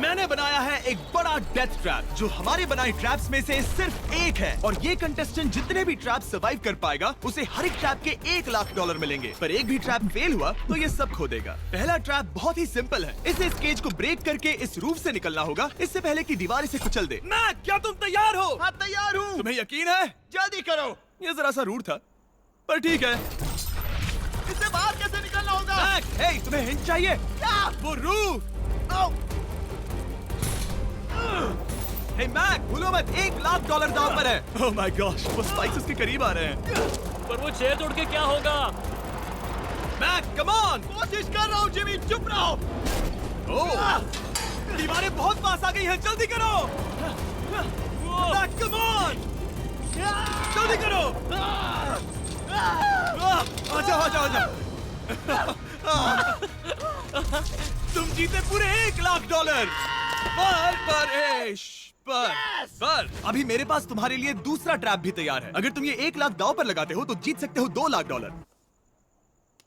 मैंने बनाया है एक बड़ा डेथ ट्रैप जो हमारे बनाए ट्रैप्स में से सिर्फ एक है, और ये कंटेस्टेंट जितने भी ट्रैप सर्वाइव कर पाएगा उसे हर एक ट्रैप के $1 लाख मिलेंगे। पर एक भी ट्रैप फेल हुआ तो ये सब खो देगा। पहला ट्रैप बहुत ही सिंपल है, इसे इस केज को ब्रेक करके इस रूफ से निकलना होगा, इससे पहले कि दीवार इसे कुचल दे। मैक, क्या तुम तैयार हो? हाँ तैयार हूँ। तुम्हें यकीन है? जल्दी करो। ये जरा सा रूड था, पर ठीक है। इससे बाहर कैसे निकलना होगा? मैक, हे, तुम्हें हिंट चाहिए? क्या? वो रूफ। हे मैक, भूलो मत, $1 लाख दांव पर है। ओह माय गॉश, वो स्पाइक्स उसके करीब आ रहे हैं। पर वो चेयर तोड़ के क्या होगा? Mac, come on. कोशिश कर रहा हूँ जिमी, चुप रहो। ओह, दीवारें बहुत पास आ गई हैं, जल्दी करो। मैक, कम ऑन, जल्दी करो। आ जाओ। तुम जीते पूरे $1 लाख। पर अभी मेरे पास तुम्हारे लिए दूसरा ट्रैप भी तैयार है। अगर तुम ये $1 लाख दांव पर लगाते हो तो जीत सकते हो $2 लाख।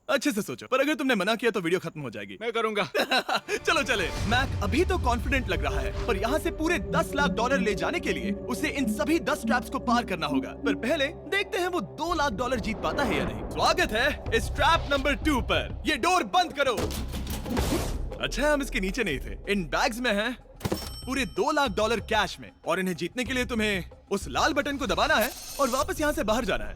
अच्छे से सोचो, पर अगर तुमने मना किया तो वीडियो खत्म हो जाएगी। मैं करूँगा। चलो चले। मैक अभी तो कॉन्फिडेंट लग रहा है, पर यहाँ से पूरे $10 लाख ले जाने के लिए उसे इन सभी 10 ट्रैप्स को पार करना होगा। पर पहले देखते हैं वो $2 लाख जीत पाता है या नहीं। स्वागत है इस ट्रैप नंबर 2 पर। ये डोर बंद करो। अच्छा, हम इसके नीचे नहीं थे। इन बैग्स में है पूरे $2 लाख कैश में, और इन्हें जीतने के लिए तुम्हें उस लाल बटन को दबाना है और वापस यहाँ से बाहर जाना है।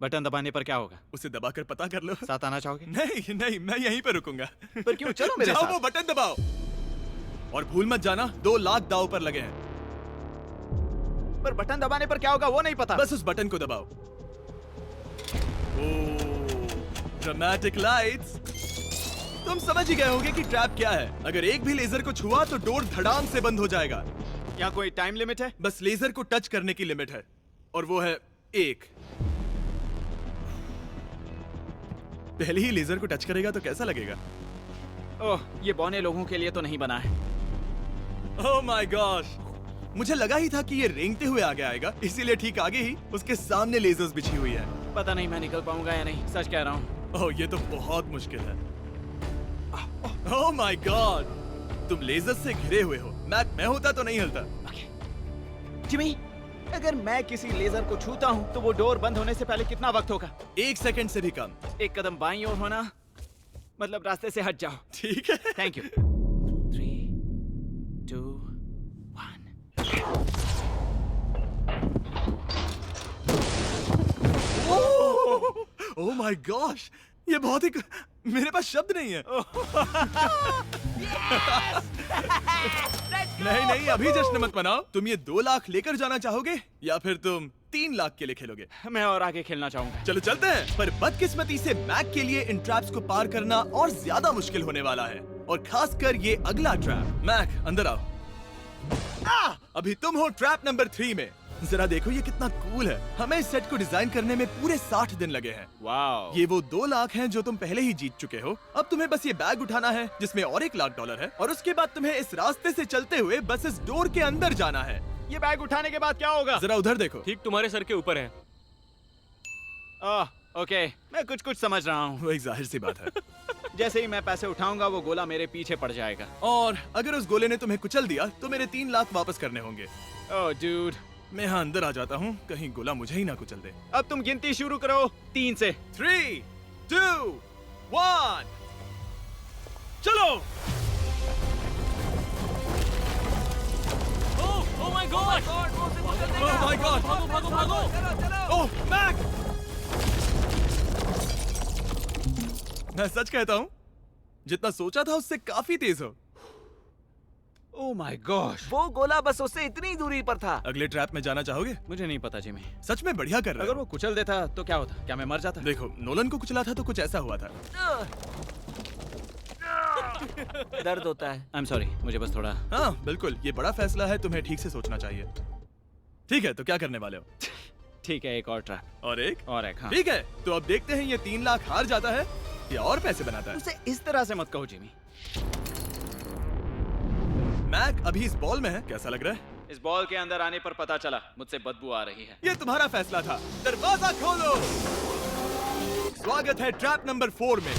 बटन दबाने पर क्या होगा? उसे दबाकर पता कर लो। साथ आना चाहोगे? नहीं, मैं यहीं पे रुकूंगा। पर क्यों? चलो मेरे जाओ, साथ। वो बटन दबाओ और भूल मत जाना $2 लाख दांव पर लगे हैं। पर बटन दबाने पर क्या होगा वो नहीं पता। बस उस बटन को दबाओ। Dramatic lights. तुम समझ ही गए होंगे कि ट्रैप क्या है। अगर एक भी लेजर को छुआ तो डोर धड़ाम से बंद हो जाएगा। यहाँ कोई टाइम लिमिट है? बस लेजर को टच करने की लिमिट है, और वो है 1। पहले ही लेजर को टच करेगा तो कैसा लगेगा? ओह, ये बौने लोगों के लिए तो नहीं बना है। ओह माय गॉश, मुझे लगा ही था कि ये रेंगते हुए आगे आएगा, इसीलिए ठीक आगे ही उसके सामने लेजर्स बिछी हुई है। पता नहीं मैं निकल पाऊंगा या नहीं, सच कह रहा हूँ। ओह, ये तो बहुत मुश्किल है। ओह माय गॉड, तुम लेजर से घिरे हुए हो। मैं होता तो नहीं हिलता। जिमी, अगर मैं किसी लेजर को छूता हूँ तो वो डोर बंद होने से पहले कितना वक्त होगा? 1 सेकंड से भी कम। एक कदम बाईं ओर होना, मतलब रास्ते से हट जाओ। ठीक है। Thank you. 3, 2, 1। Oh my gosh, ये बहुत ही मेरे पास शब्द नहीं है। नहीं, अभी जश्न मत मनाओ। तुम ये 2 लाख लेकर जाना चाहोगे या फिर तुम 3 लाख के लिए खेलोगे? मैं और आगे खेलना चाहूंगा। चलो चलते हैं। पर बदकिस्मती से मैक के लिए इन ट्रैप्स को पार करना और ज्यादा मुश्किल होने वाला है, और खासकर ये अगला ट्रैप। मैक, अंदर आओ। अभी तुम हो ट्रैप नंबर 3 में। जरा देखो ये कितना कूल है। हमें इस सेट को डिजाइन करने में पूरे 60 दिन लगे हैं। वाओ। ये वो 2 लाख हैं जो तुम पहले ही जीत चुके हो। अब तुम्हें बस ये बैग उठाना है जिसमें और $1 लाख है, और उसके बाद तुम्हें इस रास्ते से चलते हुए बस इस डोर के अंदर जाना है। ये बैग उठाने के बाद क्या होगा? जरा उधर देखो। ठीक तुम्हारे सर के ऊपर है। ओके, मैं कुछ समझ रहा हूँ। वही जाहिर सी बात है। जैसे ही मैं पैसे उठाऊंगा वो गोला मेरे पीछे पड़ जाएगा। और अगर उस गोले ने तुम्हें कुचल दिया तो मेरे 3 लाख वापस करने होंगे। ओह डूड, मैं यहाँ अंदर आ जाता हूँ, कहीं गोला मुझे ही ना कुचल दे। अब तुम गिनती शुरू करो 3 से। 3, 2, 1, चलो। Oh my God! Oh my God! भागो! ओह मैक! मैं सच कहता हूँ, जितना सोचा था उससे काफी तेज हो। ओह माय गॉश, वो गोला बस उससे इतनी दूरी पर था। अगले ट्रैप में जाना चाहोगे? मुझे नहीं पता जिमी। सच में बढ़िया कर रहे अगर हो। वो कुचल देता तो क्या होता? क्या मैं मर जाता? देखो, नोलन को कुचला था तो कुछ ऐसा हुआ था। दर्द होता है। आई एम सॉरी, मुझे बस थोड़ा। हाँ बिल्कुल, ये बड़ा फैसला है, तुम्हें ठीक से सोचना चाहिए। ठीक है, तो क्या करने वाले हो? ठीक है, एक और ट्रैप। और एक? हाँ। ठीक है, तो अब देखते हैं ये 3 लाख हार जाता है या और पैसे बनाता है। उसे इस तरह से मत कहो जिमी। मैक अभी इस बॉल में है, कैसा लग रहा है? इस बॉल के अंदर आने पर पता चला मुझसे बदबू आ रही है। ये तुम्हारा फैसला था। दरवाजा खोलो। स्वागत है ट्रैप नंबर 4 में।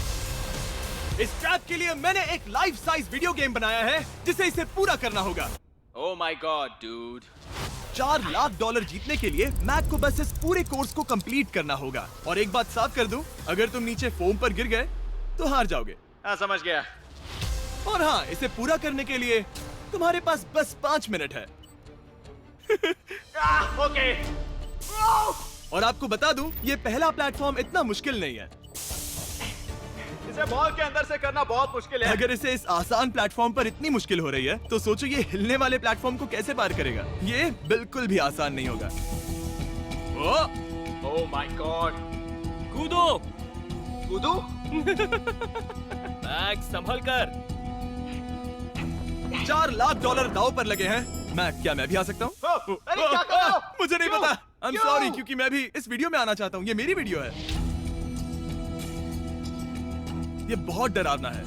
इस ट्रैप के लिए मैंने एक लाइफ साइज वीडियो गेम बनाया है जिसे इसे पूरा करना होगा। Oh my God, dude. $4 lakh जीतने के लिए मैक को बस इस पूरे कोर्स को कंप्लीट करना होगा। और एक बात साफ कर दूं, अगर तुम नीचे फोम पर गिर गए तो हार जाओगे। हाँ, समझ गया। और हाँ, इसे पूरा करने के लिए तुम्हारे पास बस 5 मिनट है। ओके। और आपको बता दूं, ये पहला प्लेटफॉर्म इतना मुश्किल नहीं है। इसे बॉल के अंदर से करना बहुत मुश्किल है। अगर इसे इस आसान प्लेटफॉर्म पर इतनी मुश्किल हो रही है, तो सोचो ये हिलने वाले प्लेटफॉर्म को कैसे पार करेगा। ये बिल्कुल भी आसान नहीं होगा। Oh my God. कूदो। कूदू? मैक संभल कर। $4 लाख दाव पर लगे हैं। क्या मैं भी आ सकता हूँ? अरे क्या कर रहे हो? मुझे नहीं क्यों? पता। I'm क्यों? sorry, क्योंकि मैं भी इस वीडियो में आना चाहता हूँ। ये मेरी वीडियो है। ये बहुत डरावना है।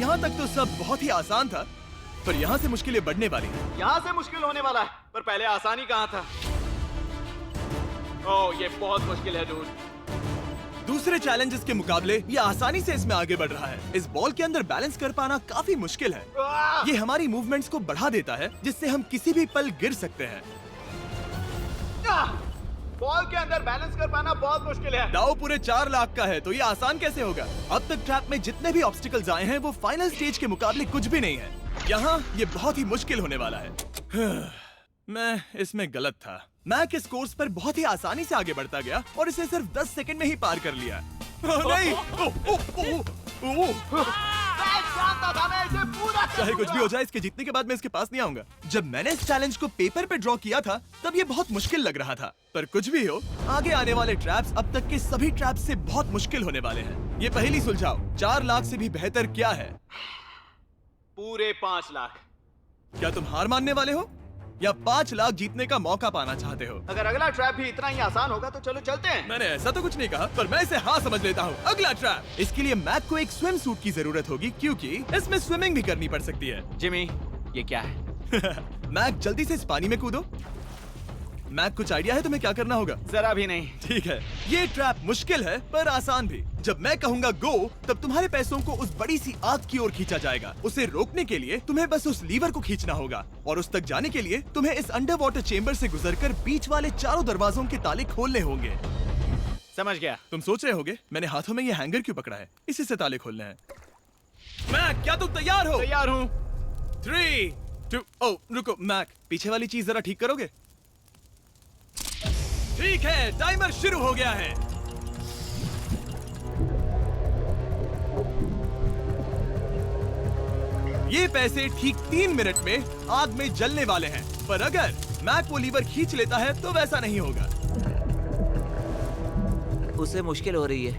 यहाँ तक तो सब बहुत ही आसान था, पर यहाँ से मुश्किलें बढ़ने वाली हैं। यहाँ से मुश्किल होने वाला है, पर पहले आसानी कहाँ था? ओह, ये बहुत मुश्किल है, डूड। दूसरे चैलेंजेस के मुकाबले ये आसानी से इसमें आगे बढ़ रहा है। इस बॉल के अंदर बैलेंस कर पाना काफी मुश्किल है। ये हमारी मूवमेंट्स को बढ़ा देता है, जिससे हम किसी भी पल गिर सकते हैं। बॉल के अंदर बैलेंस कर पाना बहुत मुश्किल है। दाव पूरे 4 लाख का है, तो ये आसान कैसे होगा? अब तक ट्रैप में जितने भी ऑब्स्टिकल्स आए हैं, वो फाइनल स्टेज के मुकाबले कुछ भी नहीं है। यहाँ ये बहुत ही मुश्किल होने वाला है। मैं इसमें गलत था। मैक इस कोर्स पर बहुत ही आसानी से आगे बढ़ता गया और इसे सिर्फ 10 सेकंड में ही पार कर लिया। नहीं! चाहे कुछ भी हो जाए, इसके जीतने के बाद मैं इसके पास नहीं आऊंगा। जब मैंने इस चैलेंज को पेपर पे ड्रॉ किया था, तब ये बहुत मुश्किल लग रहा था। पर कुछ भी हो, आगे आने वाले ट्रैप्स अब तक के सभी ट्रैप्स से बहुत मुश्किल होने वाले हैं। ये पहली सुलझाओ, 4 लाख से भी बेहतर क्या है? पूरे 5 लाख। क्या तुम हार मानने वाले हो या 5 लाख जीतने का मौका पाना चाहते हो? अगर अगला ट्रैप भी इतना ही आसान होगा तो चलो चलते हैं। मैंने ऐसा तो कुछ नहीं कहा, पर मैं इसे हाँ समझ लेता हूँ। अगला ट्रैप। इसके लिए मैक को एक स्विम सूट की जरूरत होगी, क्योंकि इसमें स्विमिंग भी करनी पड़ सकती है। जिमी, ये क्या है? मैक, जल्दी से इस पानी में कूदो। मैक, कुछ आइडिया है तुम्हें क्या करना होगा? जरा भी नहीं। ठीक है, ये ट्रैप मुश्किल है पर आसान भी। जब मैं कहूँगा गो, तब तुम्हारे पैसों को उस बड़ी सी आग की ओर खींचा जाएगा। उसे रोकने के लिए तुम्हें बस उस लीवर को खींचना होगा, और उस तक जाने के लिए तुम्हें इस अंडर वाटर चेम्बर से गुजरकर बीच वाले चारों दरवाजों के ताले खोलने होंगे। समझ गया। तुम सोच रहे होगे मैंने हाथों में ये हैंगर क्यों पकड़ा है? इसी से ताले खोलने हैं। मैक, क्या तुम तैयार हो? तैयार हूँ। 3, 2, ओह रुको मैक, पीछे वाली चीज जरा ठीक करोगे? ठीक है, टाइमर शुरू हो गया है। ये पैसे ठीक 3 मिनट में आग में जलने वाले हैं, पर अगर मैक वो लीवर खींच लेता है तो वैसा नहीं होगा। उसे मुश्किल हो रही है।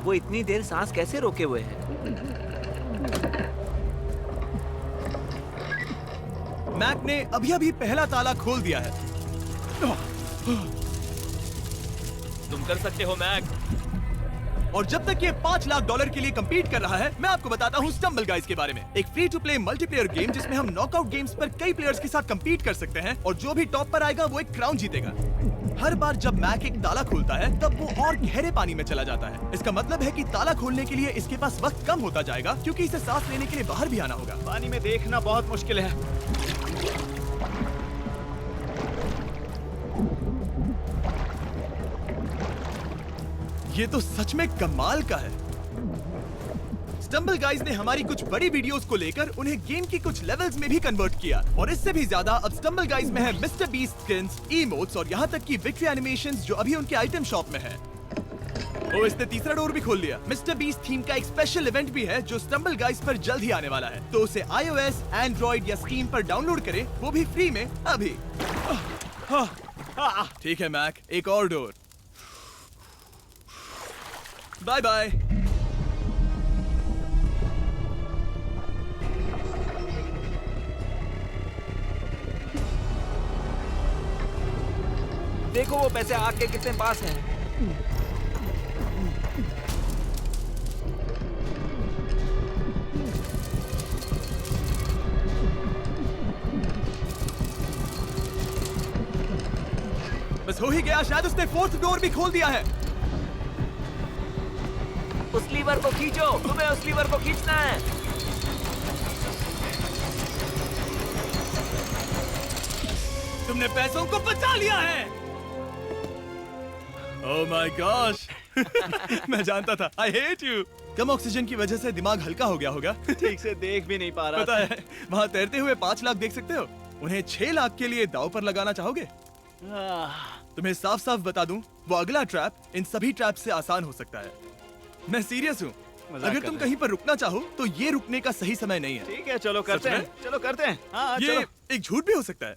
वो इतनी देर सांस कैसे रोके हुए है? मैक ने अभी पहला ताला खोल दिया है। तुम कर सकते हो मैक। और जब तक ये $5 लाख के लिए compete कर रहा है, मैं आपको बताता हूँ स्टम्बल गाइज के बारे में। एक free to play multiplayer game जिसमें हम नॉकआउट गेम्स पर कई प्लेयर्स के साथ compete कर सकते हैं, और जो भी टॉप पर आएगा वो एक क्राउन जीतेगा। हर बार जब मैक एक ताला खोलता है, तब वो और गहरे पानी में चला जाता है। इसका मतलब है कि ताला खोलने के लिए इसके पास वक्त कम होता जाएगा, क्योंकि इसे सांस लेने के लिए बाहर भी आना होगा। पानी में देखना बहुत मुश्किल है। ये तो सच में कमाल का है। स्टम्बल गाइज ने हमारी कुछ बड़ी वीडियोस को लेकर उन्हें गेम की कुछ लेवल्स में भी कन्वर्ट किया, और इससे भी ज्यादा अब स्टम्बल गाइज में है मिस्टर बीस्ट स्किन्स, इमोट्स और यहाँ तक की विक्ट्री एनिमेशंस जो अभी उनके आइटम शॉप में है। ओ, इसने तीसरा डोर भी खोल दिया। मिस्टर बीस्ट थीम का एक स्पेशल इवेंट भी है जो स्टम्बल गाइज पर जल्द ही आने वाला है, तो उसे iOS, Android या Steam पर डाउनलोड करें, वो भी फ्री में अभी। ठीक है मैक, एक और डोर। Bye bye. देखो वो पैसे आग के कितने पास हैं। बस हो ही गया, शायद उसने फोर्थ डोर भी खोल दिया है। उस लीवर को खींचो, तुम्हें उस लीवर को खींचना है। तुमने पैसों को बचा लिया है। ओह माय गॉश। मैं जानता था। I hate you. Come oxygen की वजह से दिमाग हल्का हो गया होगा। ठीक से देख भी नहीं पा रहा पता है, वहाँ तैरते हुए 5 लाख देख सकते हो। उन्हें 6 लाख के लिए दांव पर लगाना चाहोगे? तुम्हें साफ साफ बता दूं, वो अगला ट्रैप इन सभी ट्रैप से आसान हो सकता है। मैं सीरियस हूँ। मजाक अगर कर तुम रहे कहीं पर रुकना चाहो तो ये रुकने का सही समय नहीं है। ठीक है, चलो करते सच में? हैं, चलो करते हैं। हाँ, ये चलो। एक झूठ भी हो सकता है।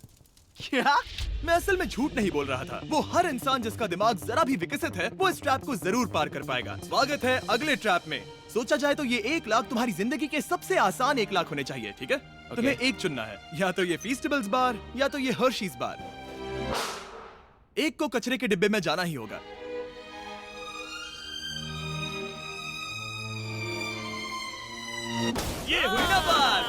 क्या? मैं असल में झूठ नहीं बोल रहा था। वो हर इंसान जिसका दिमाग जरा भी विकसित है, वो इस ट्रैप को जरूर पार कर पाएगा। स्वागत है अगले ट्रैप में। सोचा जाए तो ये 1 लाख तुम्हारी जिंदगी के सबसे आसान 1 लाख होने चाहिए, ठीक है? तुम्हें एक चुनना है, या तो ये फीस्टेबल्स बार या तो ये हर्शीज बार। एक को कचरे के डिब्बे में जाना ही होगा। ये हुई ना बात।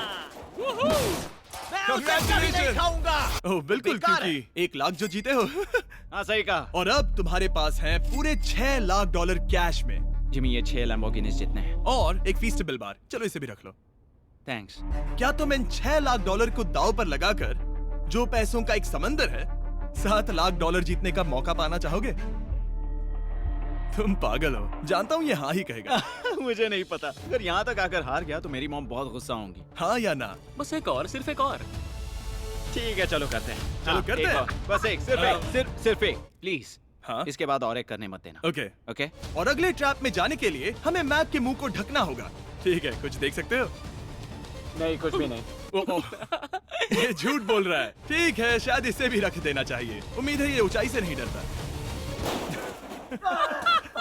नहीं खाऊंगा। ओह बिल्कुल, बेकार है। क्योंकि 1 लाख जो जीते हो। हाँ, सही कहा। और अब तुम्हारे पास है पूरे 6 लाख डॉलर कैश में जिमी, ये 6 लैम्बोर्गिनीज जितने हैं। और एक फीस्टेबल बार। चलो इसे भी रख लो। थैंक्स। क्या तुम इन 6 लाख डॉलर को दांव पर लगाकर, जो पैसों का एक समंदर है, 7 लाख डॉलर जीतने का मौका पाना चाहोगे? तुम पागल हो, जानता हूँ ये हाँ ही कहेगा। मुझे नहीं पता। अगर यहाँ तक आकर हार गया तो मेरी मॉम बहुत गुस्सा होंगी। हाँ या ना? बस एक और, सिर्फ एक और। ठीक है, चलो करते हैं। चलो करते एक हैं। और। बस एक, सिर्फ एक, सिर्फ एक, प्लीज। हाँ इसके बाद और एक करने मत देना। ओके। ओके? और अगले ट्रैप में जाने के लिए हमें मैप के मुंह को ढकना होगा। ठीक है, कुछ देख सकते हो? नहीं, कुछ भी नहीं। ये झूठ बोल रहा है। ठीक है, शायद इसे भी रख देना चाहिए। उम्मीद है ये ऊंचाई से नहीं डरता।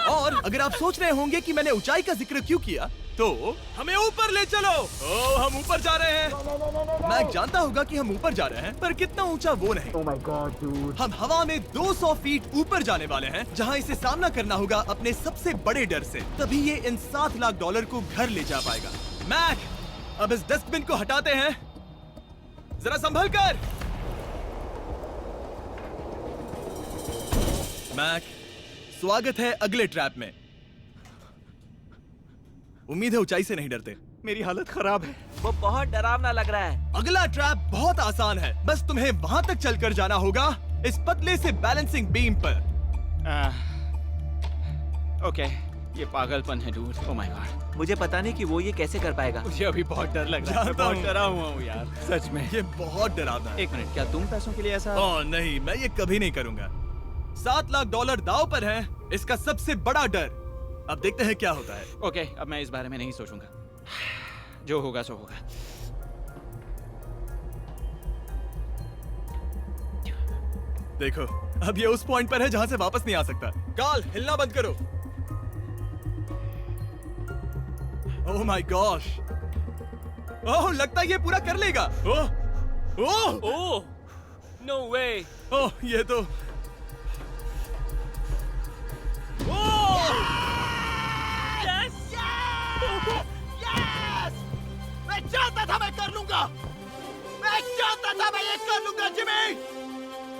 और अगर आप सोच रहे होंगे कि मैंने ऊंचाई का जिक्र क्यों किया, तो हमें ऊपर ले चलो। ओह, हम ऊपर जा रहे हैं। मैं जानता होगा कि हम ऊपर जा रहे हैं, पर कितना ऊंचा वो नहीं। Oh my god, dude. हम हवा में 200 फीट ऊपर जाने वाले हैं, जहां इसे सामना करना होगा अपने सबसे बड़े डर से। तभी ये इन 7 लाख डॉलर को घर ले जा पाएगा। मैक, अब इस डस्टबिन को हटाते हैं। जरा संभल कर। मैक, स्वागत है अगले ट्रैप में। उम्मीद है ऊंचाई से नहीं डरते। मेरी हालत खराब है। वो बहुत डरावना लग रहा है। अगला ट्रैप बहुत आसान है, बस तुम्हें वहां तक चलकर जाना होगा, इस पतले से बैलेंसिंग बीम पर। ओके, ये पागलपन है डूड। ओह माय गॉड, मुझे पता नहीं कि वो ये कैसे कर पाएगा। मुझे अभी बहुत डर लग रहा है। मैं जानता बहुत हूँ। डरा हुआ हूँ यार, सच में। ये बहुत डरावना है। एक मिनट, क्या तुम पैसों के लिए ऐसा? ओह नहीं, मैं ये कभी नहीं करूंगा। 7 लाख डॉलर दांव पर है, इसका सबसे बड़ा डर। अब देखते हैं क्या होता है। ओके, अब मैं इस बारे में नहीं सोचूंगा। जो होगा सो होगा। देखो, अब ये उस पॉइंट पर है जहां से वापस नहीं आ सकता। काल, हिलना बंद करो। ओह माय गॉश। ओह, लगता है ये पूरा कर लेगा। ओह ओह ओह, नो वे। ओह, ये तो ओह! मैं जानता था मैं कर लूंगा। मैं जानता था मैं ये कर लूंगा, Jimmy.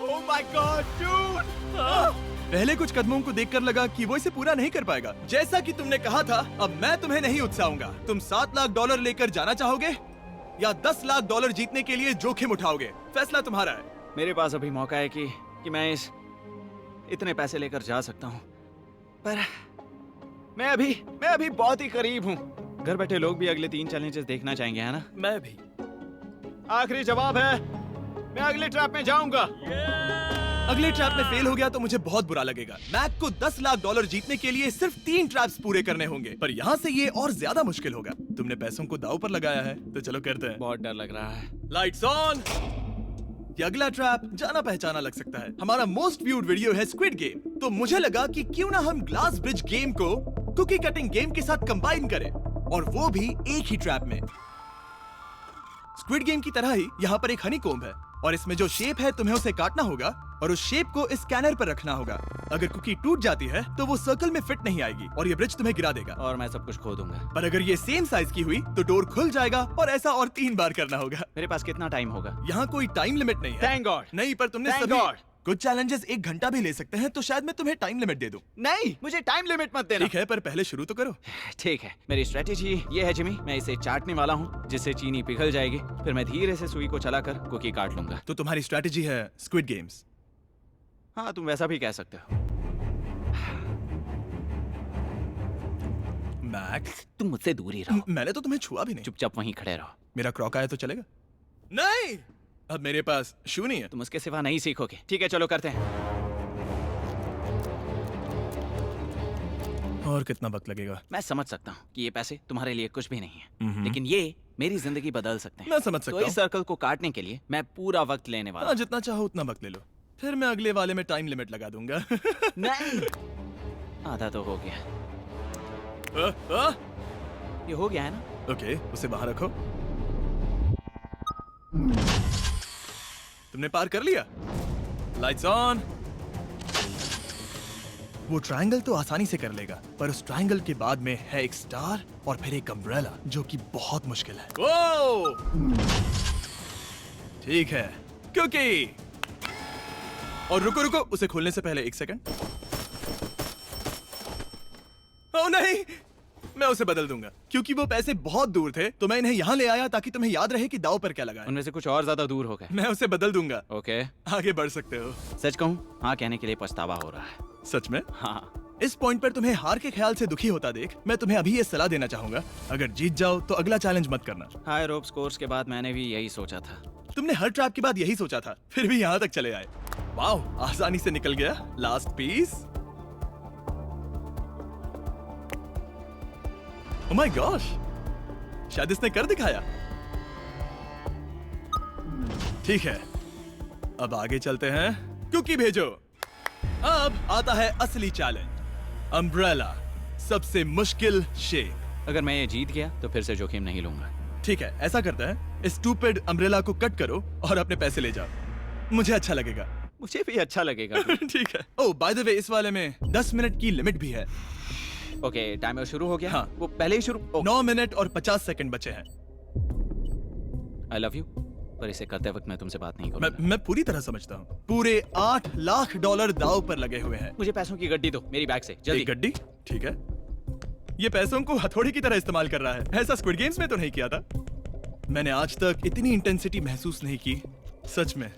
Oh my God, dude. पहले कुछ कदमों को देखकर लगा कि वो इसे पूरा नहीं कर पाएगा। जैसा कि तुमने कहा था, अब मैं तुम्हें नहीं उकसाऊंगा। तुम 7 लाख डॉलर लेकर जाना चाहोगे या 10 लाख डॉलर जीतने के लिए जोखिम उठाओगे? फैसला तुम्हारा है। मेरे पास अभी मौका है कि मैं इतने पैसे लेकर जा सकता हूँ, पर मैं अभी बहुत ही करीब हूँ। घर बैठे लोग भी अगले 3 चैलेंजेस देखना चाहेंगे, है ना? मैं भी। आखिरी जवाब है, मैं अगले ट्रैप में जाऊंगा। अगले ट्रैप में फेल हो गया तो मुझे बहुत बुरा लगेगा। मैक को 10 लाख डॉलर जीतने के लिए सिर्फ 3 ट्रैप्स पूरे करने होंगे, पर यहाँ से ये और ज्यादा मुश्किल होगा। तुमने पैसों को दांव पर लगाया है, तो चलो करते हैं। बहुत डर लग रहा है। Lights on. ये अगला ट्रैप जाना पहचाना लग सकता है। हमारा मोस्ट व्यूड वीडियो है स्क्विड गेम, तो मुझे लगा कि क्यों ना हम ग्लास ब्रिज गेम को कुकी कटिंग गेम के साथ कंबाइन करें, और वो भी एक ही ट्रैप में। स्क्विड गेम की तरह ही यहाँ पर एक हनी कोम्ब है, और इसमें जो शेप है तुम्हें उसे काटना होगा और उस शेप को इस स्कैनर पर रखना होगा। अगर कुकी टूट जाती है तो वो सर्कल में फिट नहीं आएगी और ये ब्रिज तुम्हें गिरा देगा। और मैं सब कुछ खो दूंगा। पर अगर ये सेम साइज की हुई तो डोर खुल जाएगा, और ऐसा और 3 बार करना होगा। मेरे पास कितना टाइम होगा? यहाँ कोई टाइम लिमिट नहीं है। Thank God. नहीं, पर तुमने Thank सभी God. कुछ चैलेंजेस 1 घंटा भी ले सकते हैं, तो शायद मैं तुम्हें टाइम लिमिट दे दूं। नहीं, मुझे टाइम लिमिट मत देना। ठीक है, पर पहले शुरू तो करो। ठीक है, मेरी स्ट्रेटेजी ये है जिमी, मैं इसे चाटने वाला हूँ जिससे चीनी पिघल जाएगी, फिर मैं धीरे से सुई को चलाकर कुकी काट लूंगा। तो तुम्हारी स्ट्रैटेजी है स्क्विड गेम्स। हाँ, तुम वैसा भी कह सकते हो। मैक्स, तुम मुझसे दूर ही रहो। मैंने तो तुम्हें छुआ भी नहीं। चुपचाप वहीं खड़े रहो। मेरा क्रॉक आया तो चलेगा? नहीं, अब मेरे पास शू नहीं है। तुम उसके सिवा नहीं सीखोगे। ठीक है, चलो करते हैं। और कितना वक्त लगेगा? मैं समझ सकता हूँ कि ये पैसे तुम्हारे लिए कुछ भी नहीं है, लेकिन ये मेरी जिंदगी बदल सकते हैं। मैं समझ तो सकता इस सर्कल को काटने के लिए मैं पूरा वक्त लेने वाला हाँ, हूँ। जितना चाहो उतना वक्त ले लो, फिर मैं अगले वाले में टाइम लिमिट लगा दूंगा। नहीं, आधा तो हो गया। ये हो गया है ना? ओके, उसे बाहर रखो। तुमने पार कर लिया। Lights on. वो ट्रायंगल तो आसानी से कर लेगा, पर उस ट्रायंगल के बाद में है एक स्टार और फिर एक अम्ब्रेला, जो कि बहुत मुश्किल है। ओ! ठीक है, क्योंकि और रुको रुको, उसे खोलने से पहले 1 सेकंड। ओह नहीं, मैं उसे बदल दूंगा, क्योंकि वो पैसे बहुत दूर थे, तो मैं इन्हें यहाँ ले आया ताकि तुम्हें याद रहे कि दाव पर क्या लगा है। उनमें से कुछ और ज्यादा दूर हो गए। मैं उसे बदल दूंगा। ओके, आगे बढ़ सकते हो। सच कहूँ, हाँ कहने के लिए पछतावा हो रहा है। सच में? हाँ, इस पॉइंट पर तुम्हें हार के ख्याल से दुखी होता देख, मैं तुम्हें अभी ये सलाह देना चाहूंगा, अगर जीत जाओ तो अगला चैलेंज मत करना। हाई रोप्स कोर्स के बाद मैंने भी यही सोचा था। तुमने हर ट्रैप के बाद यही सोचा था, फिर भी यहाँ तक चले आए। वाह, आसानी से निकल गया। Last piece. Oh my gosh, शायद इसने कर दिखाया। ठीक है, अब आगे चलते हैं। कुकी भेजो। अब आता है असली चैलेंज, अम्ब्रेला, सबसे मुश्किल शेप। अगर मैं ये जीत गया तो फिर से जोखिम नहीं लूंगा। ठीक है, ऐसा करते हैं, इस स्टूपिड अम्ब्रेला को कट करो और अपने पैसे ले जाओ। मुझे अच्छा लगेगा। मुझे भी अच्छा लगेगा। ठीक है। ओह, बाय द वे, इस वाले में 10 मिनट की लिमिट भी है। ओके, टाइमर शुरू हो गया। हाँ। वो पहले ही शुरू। 9 मिनट और 50 सेकंड बचे हैं। आई लव यू, पर इसे करते वक्त मैं तुमसे बात नहीं मैं करूंगा। मैं पूरी तरह समझता हूँ। पूरे $8 लाख दाव पर लगे हुए हैं। मुझे पैसों की गड्डी दो मेरी बैग से, जल्दी। एक गड्डी? ठीक है। ये पैसों को हथौड़ी की तरह इस्तेमाल कर रहा है। ऐसा स्क्विड गेम्स में तो नहीं किया था। मैंने आज तक इतनी इंटेंसिटी महसूस नहीं की। सच में,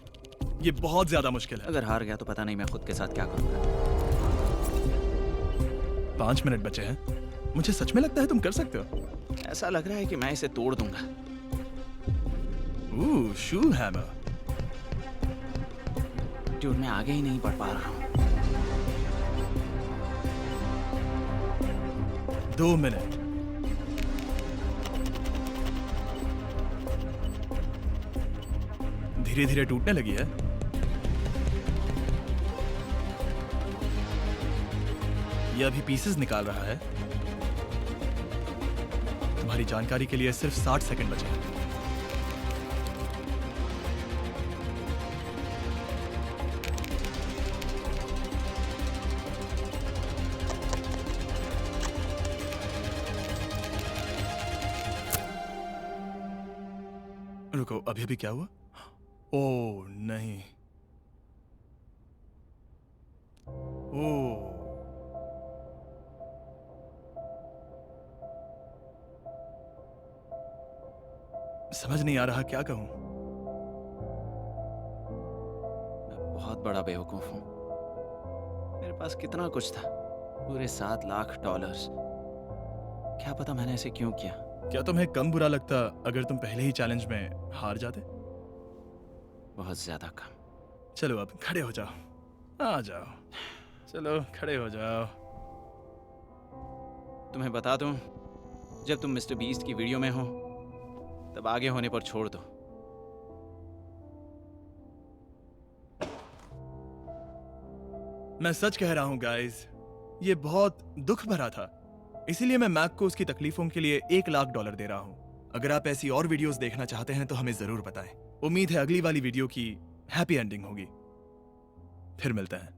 ये बहुत ज्यादा मुश्किल है। अगर हार गया तो पता नहीं मैं खुद के साथ क्या करूंगा। 5 मिनट बचे हैं। मुझे सच में लगता है तुम कर सकते हो। ऐसा लग रहा है कि मैं इसे तोड़ दूंगा। शू हैमर। ड्यूड, मैं आगे ही नहीं बढ़ पा रहा हूँ। 2 मिनट। धीरे धीरे टूटने लगी है। ये अभी पीसेस निकाल रहा है। तुम्हारी जानकारी के लिए सिर्फ 60 सेकंड बचे हैं। रुको, अभी अभी क्या हुआ? ओह नहीं। ओह, समझ नहीं आ रहा क्या कहूं। मैं बहुत बड़ा बेवकूफ हूँ। मेरे पास कितना कुछ था, पूरे $7 लाख। क्या पता मैंने ऐसे क्यों किया। क्या तुम्हें कम बुरा लगता अगर तुम पहले ही चैलेंज में हार जाते? बहुत ज्यादा कम। चलो अब खड़े हो जाओ। आ जाओ, चलो खड़े हो जाओ। तुम्हें बता दूं, जब तुम मिस्टर बीस्ट की वीडियो में हो तब आगे होने पर छोड़ दो। मैं सच कह रहा हूं गाइस, ये बहुत दुख भरा था। इसीलिए मैं मैक को उसकी तकलीफों के लिए $1 लाख दे रहा हूं। अगर आप ऐसी और वीडियोस देखना चाहते हैं तो हमें जरूर बताएं। उम्मीद है अगली वाली वीडियो की हैप्पी एंडिंग होगी। फिर मिलते हैं।